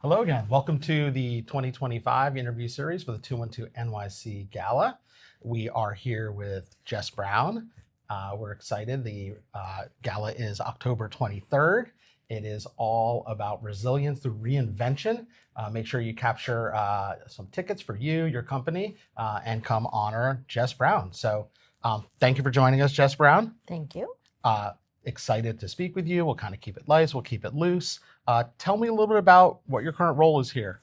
Hello again. Welcome to the 2025 interview series for the 212 NYC Gala. We are here with Jess Brown. We're excited. The gala is October 23rd. It is all about resilience through reinvention. Make sure you capture some tickets for you, your company, and come honor Jess Brown. So thank you for joining us, Jess Brown. Thank you. Excited to speak with you. We'll kind of keep it light. We'll keep it loose. Tell me a little bit about what your current role is here.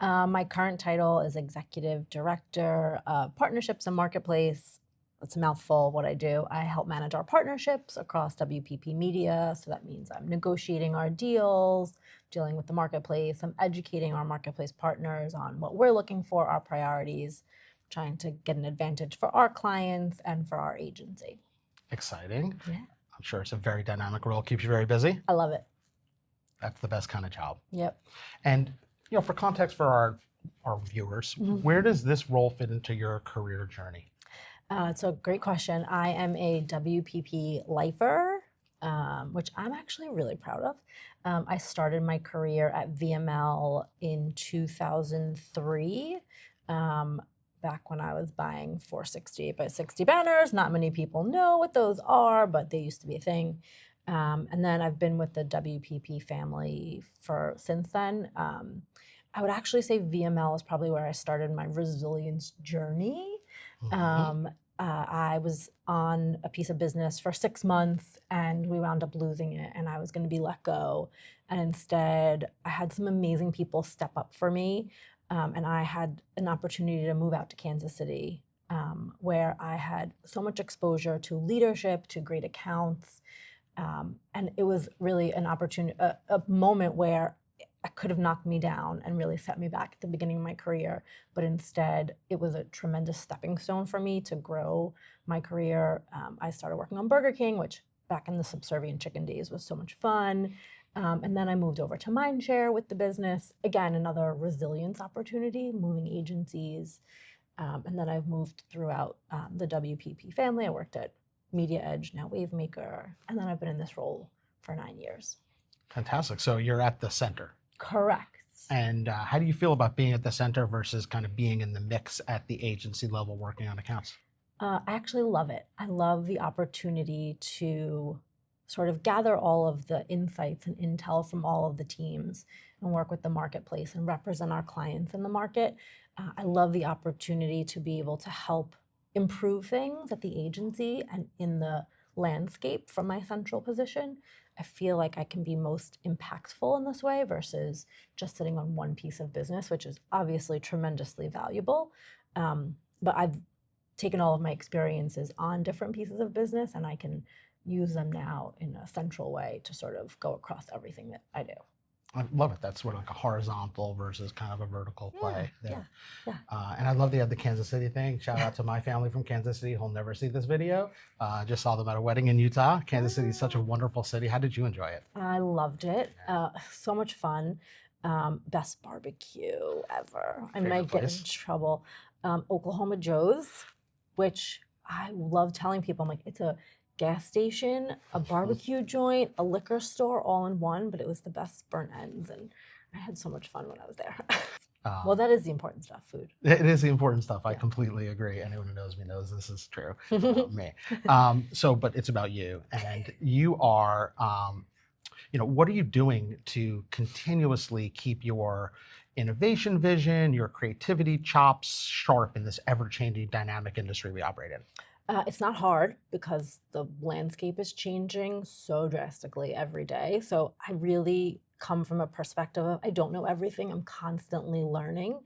My current title is Executive Director of Partnerships and Marketplace. It's a mouthful what I do. I help manage our partnerships across WPP Media. So that means I'm negotiating our deals, dealing with the marketplace. I'm educating our marketplace partners on what we're looking for, our priorities, trying to get an advantage for our clients and for our agency. Exciting. Yeah. I'm sure it's a very dynamic role. Keeps you very busy. I love it. That's the best kind of job. Yep. And for context for our viewers, where does this role fit into your career journey? It's a great question. I am a WPP lifer, which I'm actually really proud of. I started my career at VML in 2003, back when I was buying 460 by 60 banners. Not many people know what those are, but they used to be a thing. And then I've been with the WPP family since then. I would actually say VML is probably where I started my resilience journey. I was on a piece of business for 6 months and we wound up losing it and I was going to be let go. And instead, I had some amazing people step up for me. And I had an opportunity to move out to Kansas City, where I had so much exposure to leadership, to great accounts. And it was really an opportunity, a moment where it could have knocked me down and really set me back at the beginning of my career. But instead, it was a tremendous stepping stone for me to grow my career. I started working on Burger King, which back in the subservient chicken days was so much fun. And then I moved over to Mindshare with the business. Again, another resilience opportunity, moving agencies. And then I've moved throughout the WPP family. I worked at Media Edge, now Wavemaker, and then I've been in this role for 9 years. Fantastic. So you're at the center. Correct. And how do you feel about being at the center versus kind of being in the mix at the agency level working on accounts? I actually love it. I love the opportunity to sort of gather all of the insights and intel from all of the teams and work with the marketplace and represent our clients in the market. I love the opportunity to be able to help improve things at the agency and in the landscape from my central position. I feel like I can be most impactful in this way versus just sitting on one piece of business, which is obviously tremendously valuable. But I've taken all of my experiences on different pieces of business and I can use them now in a central way to sort of go across everything that I do. I love it. That's sort of like a horizontal versus kind of a vertical play there. Yeah. And I love the Kansas City thing. Shout out to my family from Kansas City who'll never see this video. Just saw them at a wedding in Utah. Kansas City is such a wonderful city. How did you enjoy it? I loved it. So much fun. Best barbecue ever. I might get in trouble. Oklahoma Joe's, which I love telling people. I'm like, it's a gas station, a barbecue joint, a liquor store, all in one, but it was the best burnt ends, and I had so much fun when I was there. Well, that is the important stuff, food. It is the important stuff. I completely agree. Anyone who knows me knows this is true about me. But it's about you, and you are, what are you doing to continuously keep your innovation vision, your creativity chops sharp in this ever-changing dynamic industry we operate in? It's not hard because the landscape is changing so drastically every day. So I really come from a perspective of I don't know everything. I'm constantly learning.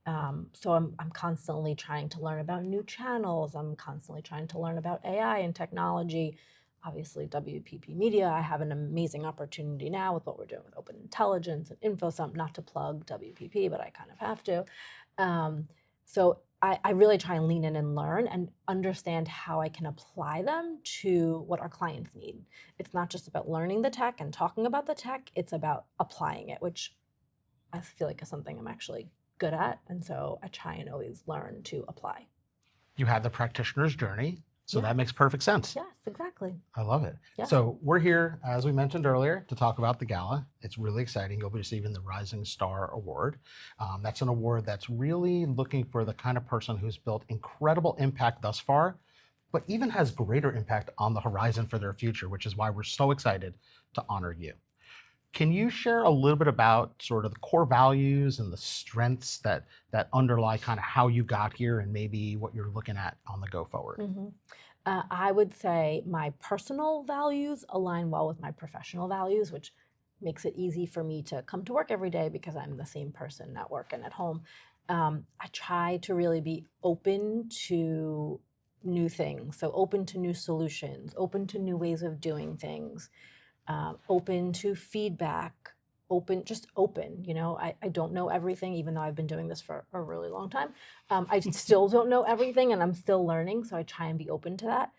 So I'm constantly trying to learn about new channels. I'm constantly trying to learn about AI and technology. Obviously, WPP Media, I have an amazing opportunity now with what we're doing with Open Intelligence and InfoSump, not to plug WPP, but I kind of have to. So I really try and lean in and learn and understand how I can apply them to what our clients need. It's not just about learning the tech and talking about the tech, it's about applying it, which I feel like is something I'm actually good at. And so I try and always learn to apply. You had the practitioner's journey. So Yeah. that makes perfect sense. Yes, exactly. I love it. Yeah. So we're here, as we mentioned earlier, to talk about the gala. It's really exciting. You'll be receiving the Rising Star Award. That's an award that's really looking for the kind of person who's built incredible impact thus far, but even has greater impact on the horizon for their future, which is why we're so excited to honor you. Can you share a little bit about sort of the core values and the strengths that underlie kind of how you got here and maybe what you're looking at on the go forward? Mhm. I would say my personal values align well with my professional values, which makes it easy for me to come to work every day because I'm the same person at work and at home. I try to really be open to new things, so open to new solutions, open to new ways of doing things, open to feedback, just open. I don't know everything, even though I've been doing this for a really long time. I still don't know everything and I'm still learning, so I try and be open to that.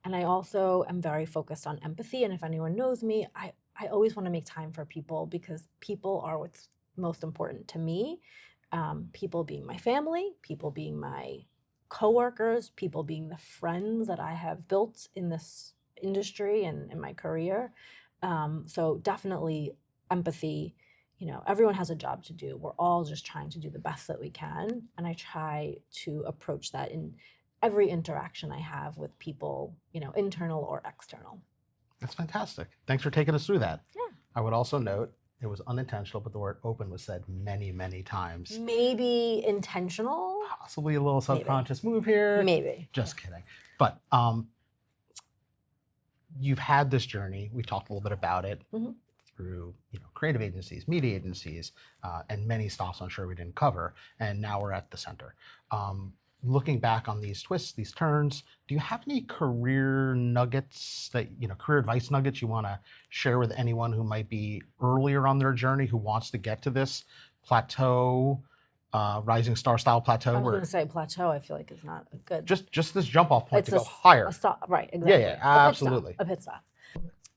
And I also am very focused on empathy. And if anyone knows me, I always want to make time for people because people are what's most important to me. People being my family, people being my coworkers, people being the friends that I have built in this industry and in my career. So definitely empathy. Everyone has a job to do. We're all just trying to do the best that we can. And I try to approach that in every interaction I have with people, internal or external. That's fantastic. Thanks for taking us through that. Yeah. I would also note it was unintentional, but the word open was said many, many times. Maybe intentional. Possibly a little subconscious move here. Maybe. Just kidding. But you've had this journey. We talked a little bit about it through creative agencies, media agencies, and many stops I'm sure we didn't cover. And now we're at the center. Looking back on these twists, these turns, do you have any career nuggets career advice nuggets you want to share with anyone who might be earlier on their journey, who wants to get to this plateau, rising star style plateau? I was going to say plateau. I feel like it's not a good. Just this jump off point It's to go higher. A stop, right? Exactly. Yeah, absolutely. A pit stop.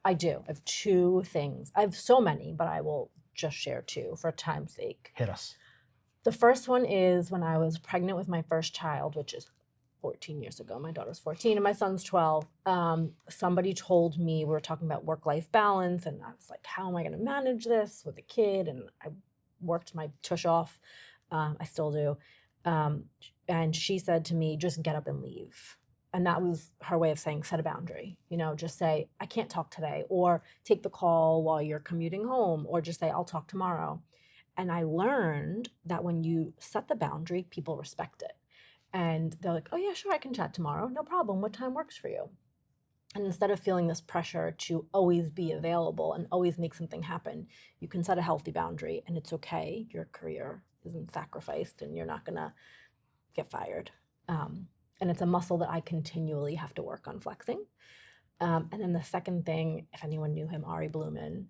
I do. I have two things. I have so many, but I will just share two for time's sake. Hit us. The first one is when I was pregnant with my first child, which is 14 years ago. My daughter's 14 and my son's 12. Somebody told me, we were talking about work-life balance, and I was like, how am I going to manage this with a kid? And I worked my tush off. I still do. And she said to me, just get up and leave. And that was her way of saying, set a boundary. Just say, I can't talk today, or take the call while you're commuting home, or just say, I'll talk tomorrow. And I learned that when you set the boundary, people respect it. And they're like, oh yeah, sure, I can chat tomorrow. No problem. What time works for you? And instead of feeling this pressure to always be available and always make something happen, you can set a healthy boundary and it's okay. Your career isn't sacrificed and you're not gonna get fired. And it's a muscle that I continually have to work on flexing. And then the second thing, if anyone knew him, Ari Blumen.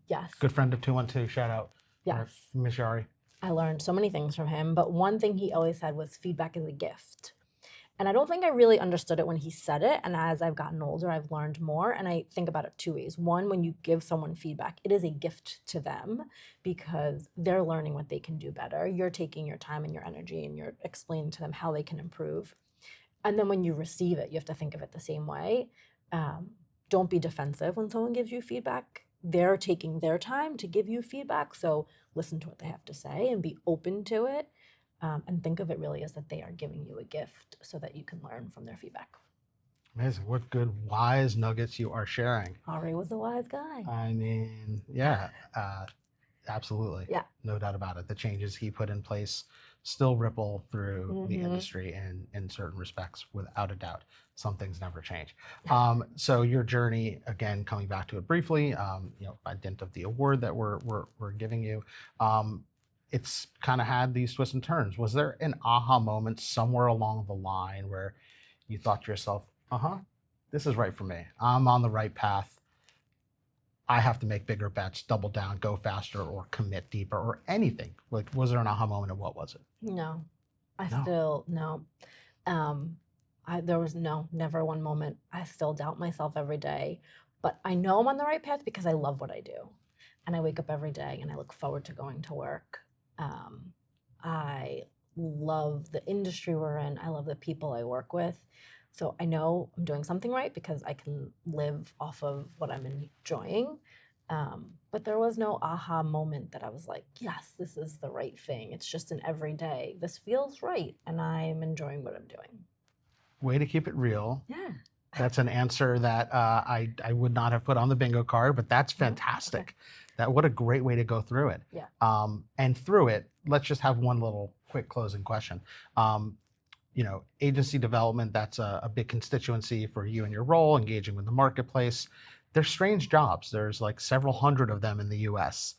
Yes. Good friend of 212, shout out. Yes. Miss Ari. I learned so many things from him, but one thing he always said was feedback is a gift. And I don't think I really understood it when he said it. And as I've gotten older, I've learned more. And I think about it two ways. One, when you give someone feedback, it is a gift to them because they're learning what they can do better. You're taking your time and your energy and you're explaining to them how they can improve. And then when you receive it, you have to think of it the same way. Don't be defensive when someone gives you feedback. They're taking their time to give you feedback. So listen to what they have to say and be open to it. And think of it really as that they are giving you a gift so that you can learn from their feedback. Amazing. What good, wise nuggets you are sharing. Ari was a wise guy. I mean, yeah, absolutely. Yeah. No doubt about it. The changes he put in place still ripple through the industry and in certain respects, without a doubt. Some things never change. So your journey, again, coming back to it briefly, by dint of the award that we're giving you, it's kind of had these twists and turns. Was there an aha moment somewhere along the line where you thought to yourself, this is right for me. I'm on the right path. I have to make bigger bets, double down, go faster, or commit deeper, or anything. Like, was there an aha moment, and what was it? No. There was never one moment. I still doubt myself every day, but I know I'm on the right path because I love what I do. And I wake up every day and I look forward to going to work. I love the industry we're in. I love the people I work with. So I know I'm doing something right because I can live off of what I'm enjoying. But there was no aha moment that I was like, yes, this is the right thing. It's just an everyday. This feels right, and I'm enjoying what I'm doing. Way to keep it real. Yeah. That's an answer that I would not have put on the bingo card, but that's fantastic. Okay. That what a great way to go through it. Yeah. And through it, let's just have one little quick closing question. Agency development, that's a big constituency for you and your role, engaging with the marketplace. They're strange jobs. There's like several hundred of them in the US.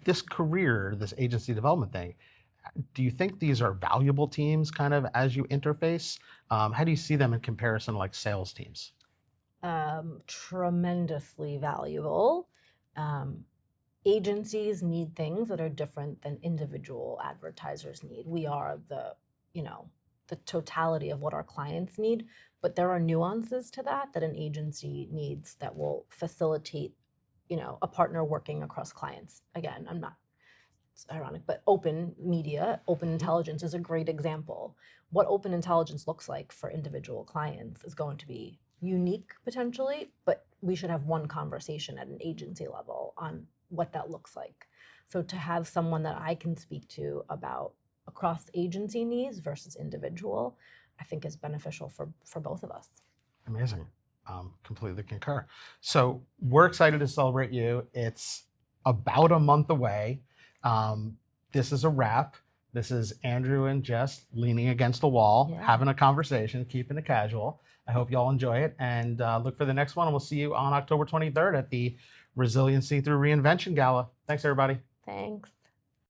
This career, this agency development thing, do you think these are valuable teams kind of as you interface? How do you see them in comparison to like sales teams? Tremendously valuable. Agencies need things that are different than individual advertisers need. We are the totality of what our clients need, but there are nuances to that an agency needs that will facilitate, a partner working across clients. Again, it's ironic, but open media, open intelligence is a great example. What open intelligence looks like for individual clients is going to be unique potentially, but we should have one conversation at an agency level on what that looks like. So to have someone that I can speak to about across agency needs versus individual, I think is beneficial for both of us. Amazing. Completely concur. So we're excited to celebrate you. It's about a month away. This is a wrap. This is Andrew and Jess leaning against the wall, having a conversation, keeping it casual. I hope you all enjoy it, and look for the next one. And we'll see you on October 23rd at the Resiliency Through Reinvention Gala. Thanks, everybody. Thanks.